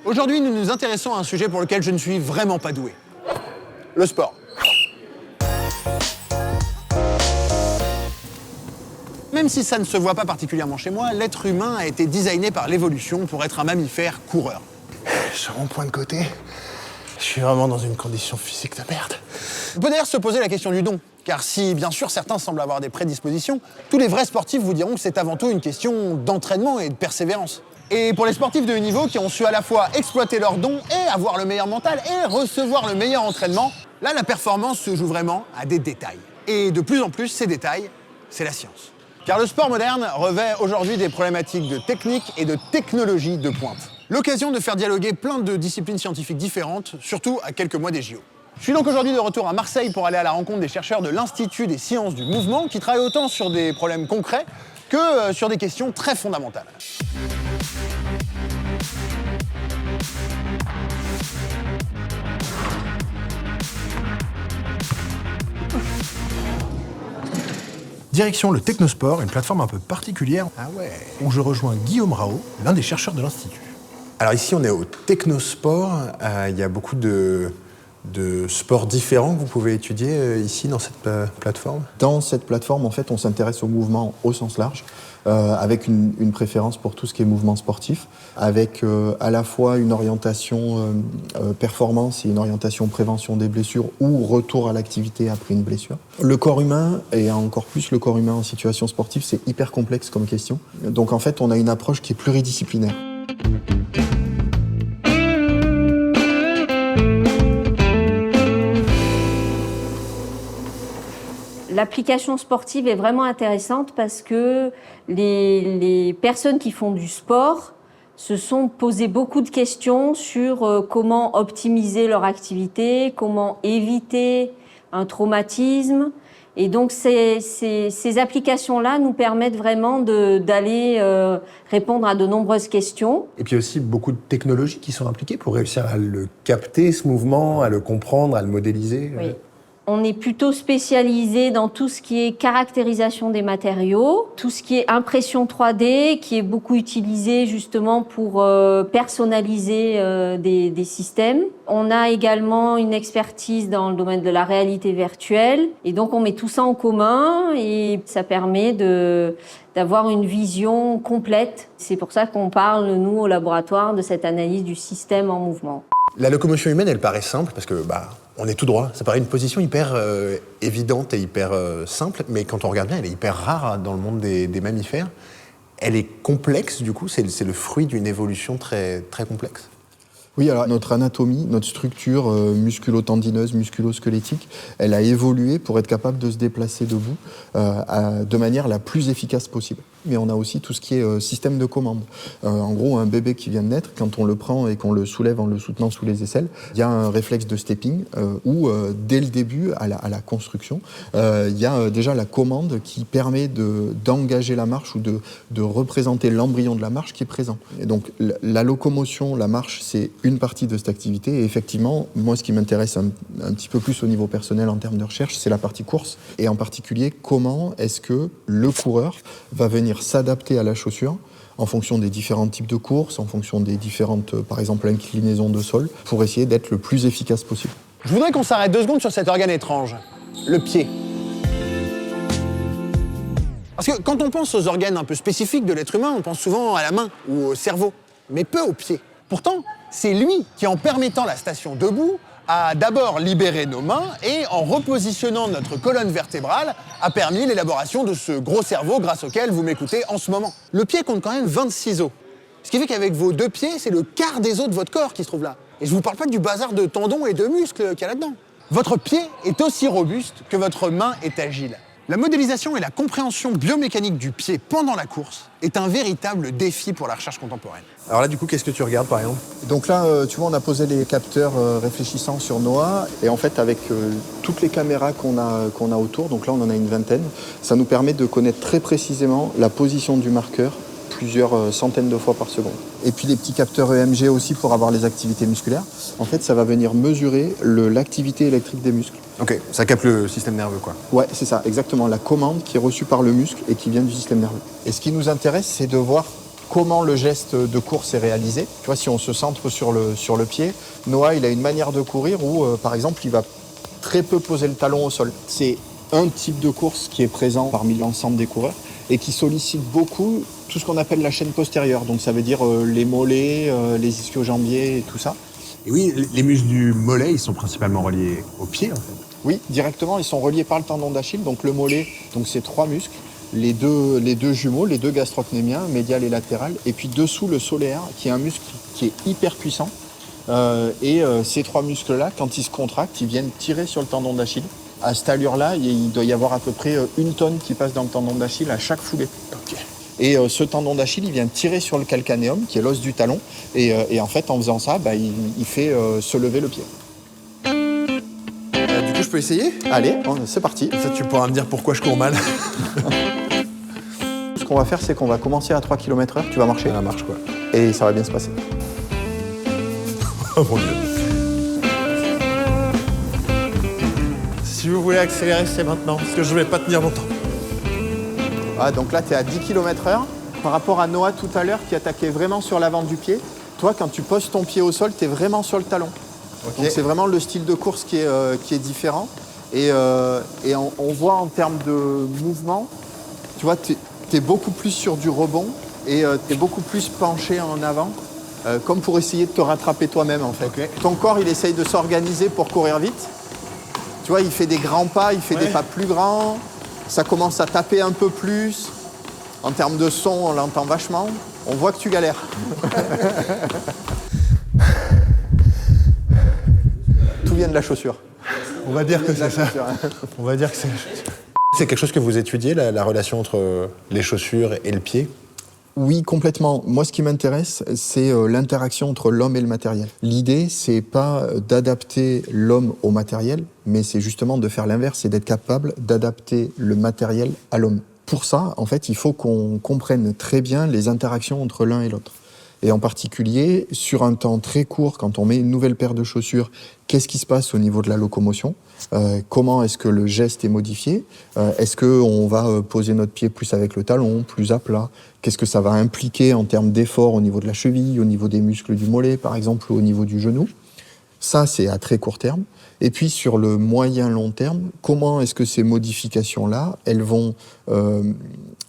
Aujourd'hui, nous nous intéressons à un sujet pour lequel je ne suis vraiment pas doué. Le sport. Même si ça ne se voit pas particulièrement chez moi, l'être humain a été designé par l'évolution pour être un mammifère coureur. Sur mon point de côté, je suis vraiment dans une condition physique de merde. On peut d'ailleurs se poser la question du don. Car si, bien sûr, certains semblent avoir des prédispositions, tous les vrais sportifs vous diront que c'est avant tout une question d'entraînement et de persévérance. Et pour les sportifs de haut niveau qui ont su à la fois exploiter leurs dons et avoir le meilleur mental et recevoir le meilleur entraînement, là, la performance se joue vraiment à des détails. Et de plus en plus, ces détails, c'est la science. Car le sport moderne revêt aujourd'hui des problématiques de technique et de technologie de pointe. L'occasion de faire dialoguer plein de disciplines scientifiques différentes, surtout à quelques mois des JO. Je suis donc aujourd'hui de retour à Marseille pour aller à la rencontre des chercheurs de l'Institut des sciences du mouvement qui travaillent autant sur des problèmes concrets que sur des questions très fondamentales. Direction le Technosport, une plateforme un peu particulière où je rejoins Guillaume Rao, l'un des chercheurs de l'Institut. Alors ici, on est au Technosport. Il y a beaucoup de sports différents que vous pouvez étudier ici dans cette plateforme. Dans cette plateforme, en fait, on s'intéresse au mouvement au sens large, avec une préférence pour tout ce qui est mouvement sportif, avec à la fois une orientation performance et une orientation prévention des blessures ou retour à l'activité après une blessure. Le corps humain, et encore plus le corps humain en situation sportive, c'est hyper complexe comme question. Donc en fait, on a une approche qui est pluridisciplinaire. L'application sportive est vraiment intéressante parce que les personnes qui font du sport se sont posées beaucoup de questions sur comment optimiser leur activité, comment éviter un traumatisme. Et donc ces applications-là nous permettent vraiment d'aller répondre à de nombreuses questions. Et puis aussi beaucoup de technologies qui sont impliquées pour réussir à le capter, ce mouvement, à le comprendre, à le modéliser. Oui. On est plutôt spécialisé dans tout ce qui est caractérisation des matériaux, tout ce qui est impression 3D, qui est beaucoup utilisé justement pour personnaliser des systèmes. On a également une expertise dans le domaine de la réalité virtuelle. Et donc, on met tout ça en commun et ça permet d'avoir une vision complète. C'est pour ça qu'on parle, nous, au laboratoire, de cette analyse du système en mouvement. La locomotion humaine, elle paraît simple parce que on est tout droit. Ça paraît une position hyper évidente et hyper simple, mais quand on regarde bien, elle est hyper rare dans le monde des mammifères. Elle est complexe, du coup, c'est le fruit d'une évolution très, très complexe. Oui, alors notre anatomie, notre structure musculo-tendineuse, musculo-squelettique, elle a évolué pour être capable de se déplacer debout de manière la plus efficace possible. Mais on a aussi tout ce qui est système de commande. En gros, un bébé qui vient de naître, quand on le prend et qu'on le soulève en le soutenant sous les aisselles, il y a un réflexe de stepping où, dès le début, à la construction, il y a déjà la commande qui permet d'engager la marche ou de représenter l'embryon de la marche qui est présent. Et donc, la locomotion, la marche, c'est une partie de cette activité. Et effectivement, moi, ce qui m'intéresse un petit peu plus au niveau personnel en termes de recherche, c'est la partie course. Et en particulier, comment est-ce que le coureur va venir s'adapter à la chaussure en fonction des différents types de courses, en fonction des différentes, par exemple, inclinaisons de sol, pour essayer d'être le plus efficace possible. Je voudrais qu'on s'arrête 2 secondes sur cet organe étrange, le pied. Parce que quand on pense aux organes un peu spécifiques de l'être humain, on pense souvent à la main ou au cerveau, mais peu au pied. Pourtant, c'est lui qui, en permettant la station debout, a d'abord libéré nos mains et, en repositionnant notre colonne vertébrale, a permis l'élaboration de ce gros cerveau grâce auquel vous m'écoutez en ce moment. Le pied compte quand même 26 os. Ce qui fait qu'avec vos 2 pieds, c'est le quart des os de votre corps qui se trouve là. Et je vous parle pas du bazar de tendons et de muscles qu'il y a là-dedans. Votre pied est aussi robuste que votre main est agile. La modélisation et la compréhension biomécanique du pied pendant la course est un véritable défi pour la recherche contemporaine. Alors là, du coup, qu'est-ce que tu regardes, par exemple ? Donc là, tu vois, on a posé les capteurs réfléchissants sur Noah. Et en fait, avec toutes les caméras qu'on a autour, donc là, on en a une vingtaine, ça nous permet de connaître très précisément la position du marqueur plusieurs centaines de fois par seconde. Et puis les petits capteurs EMG aussi pour avoir les activités musculaires. En fait, ça va venir mesurer l'activité électrique des muscles. Ok, ça capte le système nerveux, quoi. Ouais, c'est ça, exactement. La commande qui est reçue par le muscle et qui vient du système nerveux. Et ce qui nous intéresse, c'est de voir comment le geste de course est réalisé. Tu vois, si on se centre sur le pied, Noah, il a une manière de courir où, par exemple, il va très peu poser le talon au sol. C'est un type de course qui est présent parmi l'ensemble des coureurs et qui sollicite beaucoup tout ce qu'on appelle la chaîne postérieure. Donc ça veut dire les mollets, les ischio-jambiers et tout ça. Et oui, les muscles du mollet, ils sont principalement reliés au pied, en fait. Oui, directement, ils sont reliés par le tendon d'Achille. Donc le mollet, donc c'est 3 muscles. Les deux jumeaux, les deux gastrocnémiens, médial et latéral. Et puis dessous, le solaire, qui est un muscle qui est hyper puissant. Ces 3 muscles-là, quand ils se contractent, ils viennent tirer sur le tendon d'Achille. À cette allure-là, il doit y avoir à peu près 1 tonne qui passe dans le tendon d'Achille à chaque foulée. Ok. Et ce tendon d'Achille, il vient tirer sur le calcanéum, qui est l'os du talon. Et en fait, en faisant ça, il fait se lever le pied. Du coup, je peux essayer? Allez, c'est parti. Ça, tu pourras me dire pourquoi je cours mal. Ce qu'on va faire, c'est qu'on va commencer à 3 km/h. Tu vas marcher. Ça marche, quoi. Et ça va bien se passer. Oh mon Dieu. Si vous voulez accélérer, c'est maintenant, parce que je vais pas tenir longtemps. Ah, donc là, tu es à 10 km/h. Par rapport à Noah tout à l'heure, qui attaquait vraiment sur l'avant du pied, toi, quand tu poses ton pied au sol, tu es vraiment sur le talon. Okay. Donc c'est vraiment le style de course qui est différent. Et on voit en termes de mouvement, tu vois, tu es beaucoup plus sur du rebond et tu es beaucoup plus penché en avant, comme pour essayer de te rattraper toi-même, en fait. Okay. Ton corps, il essaye de s'organiser pour courir vite. Tu vois, il fait des grands pas, il fait des pas plus grands. Ça commence à taper un peu plus. En termes de son, on l'entend vachement. On voit que tu galères. Tout vient de la chaussure. On va dire que c'est ça. On va dire que c'est... C'est quelque chose que vous étudiez, la relation entre les chaussures et le pied? Oui, complètement. Moi, ce qui m'intéresse, c'est l'interaction entre l'homme et le matériel. L'idée, c'est pas d'adapter l'homme au matériel, mais c'est justement de faire l'inverse, c'est d'être capable d'adapter le matériel à l'homme. Pour ça, en fait, il faut qu'on comprenne très bien les interactions entre l'un et l'autre. Et en particulier, sur un temps très court, quand on met une nouvelle paire de chaussures, qu'est-ce qui se passe au niveau de la locomotion? Comment est-ce que le geste est modifié? Est-ce qu'on va poser notre pied plus avec le talon, plus à plat? Qu'est-ce que ça va impliquer en termes d'effort au niveau de la cheville, au niveau des muscles du mollet, par exemple, ou au niveau du genou? Ça, c'est à très court terme. Et puis, sur le moyen-long terme, comment est-ce que ces modifications-là, elles vont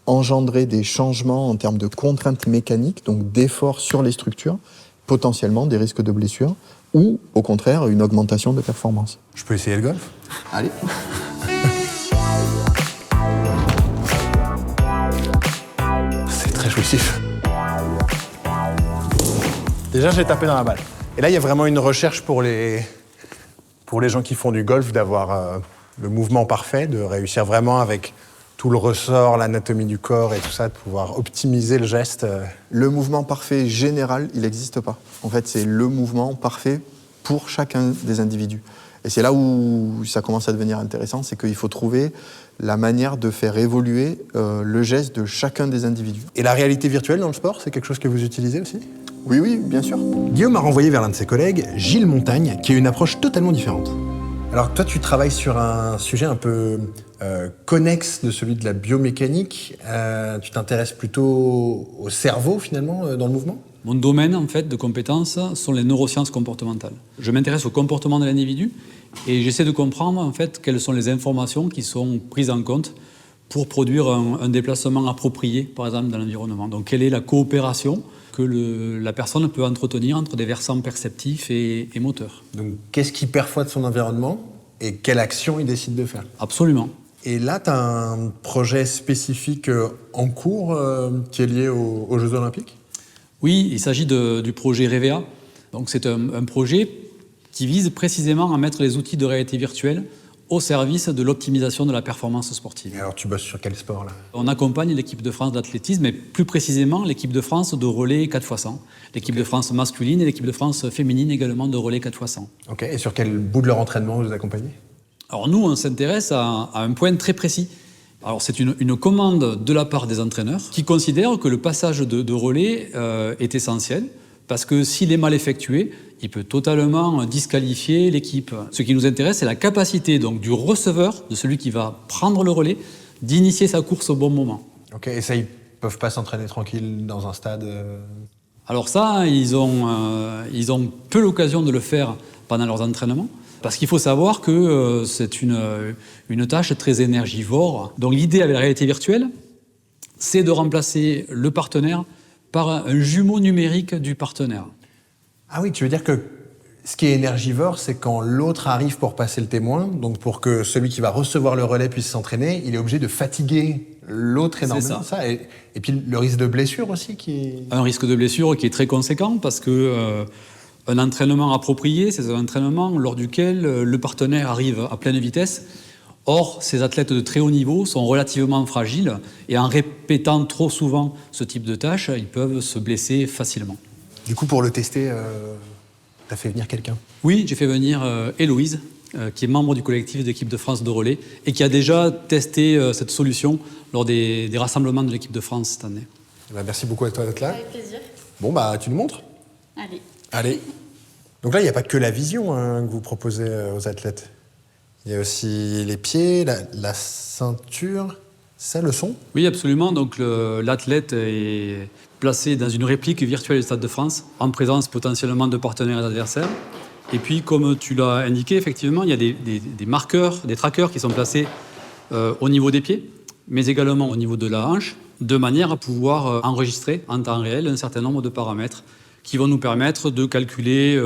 engendrer des changements en termes de contraintes mécaniques, donc d'efforts sur les structures, potentiellement des risques de blessures, ou au contraire une augmentation de performance. Je peux essayer le golf? Allez. C'est très jouissif. Déjà, j'ai tapé dans la balle. Et là, il y a vraiment une recherche pour les gens qui font du golf d'avoir le mouvement parfait, de réussir vraiment avec tout le ressort, l'anatomie du corps et tout ça, de pouvoir optimiser le geste. Le mouvement parfait général, il n'existe pas. En fait, c'est le mouvement parfait pour chacun des individus. Et c'est là où ça commence à devenir intéressant, c'est qu'il faut trouver la manière de faire évoluer le geste de chacun des individus. Et la réalité virtuelle dans le sport, c'est quelque chose que vous utilisez aussi? Oui, oui, bien sûr. Guillaume m'a renvoyé vers l'un de ses collègues, Gilles Montagne, qui a une approche totalement différente. Alors toi, tu travailles sur un sujet un peu connexe de celui de la biomécanique. Tu t'intéresses plutôt au cerveau, finalement, dans le mouvement? Mon domaine, en fait, de compétences sont les neurosciences comportementales. Je m'intéresse au comportement de l'individu et j'essaie de comprendre, en fait, quelles sont les informations qui sont prises en compte pour produire un déplacement approprié, par exemple, dans l'environnement. Donc, quelle est la coopération que la personne peut entretenir entre des versants perceptifs et moteurs. Donc, qu'est-ce qu'il perçoit de son environnement et quelle action il décide de faire? Absolument. Et là, tu as un projet spécifique en cours qui est lié aux Jeux Olympiques? Oui, il s'agit du projet REVEA. Donc, c'est un projet qui vise précisément à mettre les outils de réalité virtuelle au service de l'optimisation de la performance sportive. Et alors, tu bosses sur quel sport, là? On accompagne l'équipe de France d'athlétisme, mais plus précisément l'équipe de France de relais 4x100, l'équipe de France masculine et l'équipe de France féminine également de relais 4x100. Ok, et sur quel bout de leur entraînement vous accompagnez? Alors nous, on s'intéresse à un point très précis. Alors c'est une commande de la part des entraîneurs qui considèrent que le passage de relais est essentiel, parce que s'il est mal effectué, il peut totalement disqualifier l'équipe. Ce qui nous intéresse, c'est la capacité donc, du receveur, de celui qui va prendre le relais, d'initier sa course au bon moment. Ok, et ça, il peuvent pas s'entraîner tranquille dans un stade Alors ça, ils ont peu l'occasion de le faire pendant leurs entraînements, parce qu'il faut savoir que c'est une tâche très énergivore. Donc l'idée avec la réalité virtuelle, c'est de remplacer le partenaire par un jumeau numérique du partenaire. Ah oui, tu veux dire que ce qui est énergivore, c'est quand l'autre arrive pour passer le témoin, donc pour que celui qui va recevoir le relais puisse s'entraîner, il est obligé de fatiguer l'autre énormément. C'est ça. Et puis le risque de blessure aussi qui est... Un risque de blessure qui est très conséquent parce que un entraînement approprié, c'est un entraînement lors duquel le partenaire arrive à pleine vitesse. Or, ces athlètes de très haut niveau sont relativement fragiles et en répétant trop souvent ce type de tâches, ils peuvent se blesser facilement. Du coup, pour le tester, t'as fait venir quelqu'un? Oui, j'ai fait venir Héloïse, qui est membre du collectif d'équipe de France de relais et qui a déjà testé cette solution lors des rassemblements de l'équipe de France cette année. Eh ben, merci beaucoup à toi d'être là. Avec plaisir. Bon, bah, tu nous montres? Allez. Allez. Donc là, il n'y a pas que la vision que vous proposez aux athlètes. Il y a aussi les pieds, la ceinture, c'est ça le son? Oui, absolument. Donc l'athlète est placé dans une réplique virtuelle du Stade de France, en présence potentiellement de partenaires et d'adversaires. Et puis, comme tu l'as indiqué, effectivement, il y a des marqueurs, des trackers qui sont placés au niveau des pieds, mais également au niveau de la hanche, de manière à pouvoir enregistrer en temps réel un certain nombre de paramètres qui vont nous permettre de calculer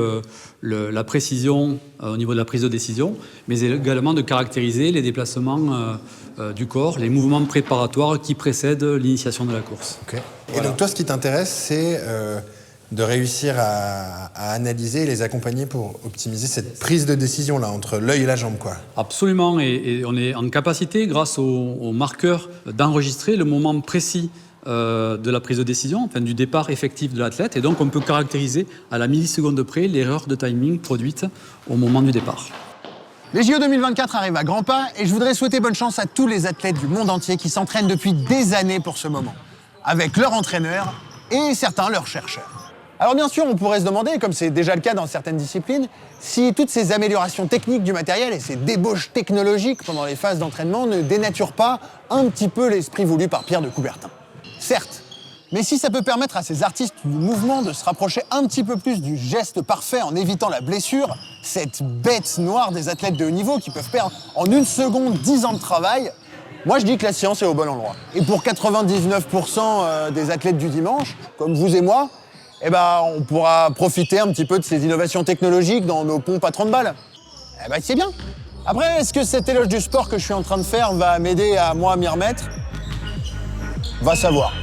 la précision au niveau de la prise de décision, mais également de caractériser les déplacements du corps, les mouvements préparatoires qui précèdent l'initiation de la course. Okay. Voilà. Et donc toi, ce qui t'intéresse, c'est de réussir à analyser et les accompagner pour optimiser cette prise de décision là entre l'œil et la jambe, quoi. Absolument, et on est en capacité, grâce aux marqueurs, d'enregistrer le moment précis de la prise de décision, enfin du départ effectif de l'athlète, et donc on peut caractériser à la milliseconde près l'erreur de timing produite au moment du départ. Les JO 2024 arrivent à grands pas et je voudrais souhaiter bonne chance à tous les athlètes du monde entier qui s'entraînent depuis des années pour ce moment, avec leur entraîneur et certains leurs chercheurs. Alors bien sûr, on pourrait se demander, comme c'est déjà le cas dans certaines disciplines, si toutes ces améliorations techniques du matériel et ces débauches technologiques pendant les phases d'entraînement ne dénaturent pas un petit peu l'esprit voulu par Pierre de Coubertin. Certes, mais si ça peut permettre à ces artistes du mouvement de se rapprocher un petit peu plus du geste parfait en évitant la blessure, cette bête noire des athlètes de haut niveau qui peuvent perdre en 1 seconde 10 ans de travail, moi je dis que la science est au bon endroit. Et pour 99% des athlètes du dimanche, comme vous et moi, eh ben, on pourra profiter un petit peu de ces innovations technologiques dans nos pompes à 30 balles. Eh ben, c'est bien. Après, est-ce que cet éloge du sport que je suis en train de faire va m'aider à moi m'y remettre ? Va savoir.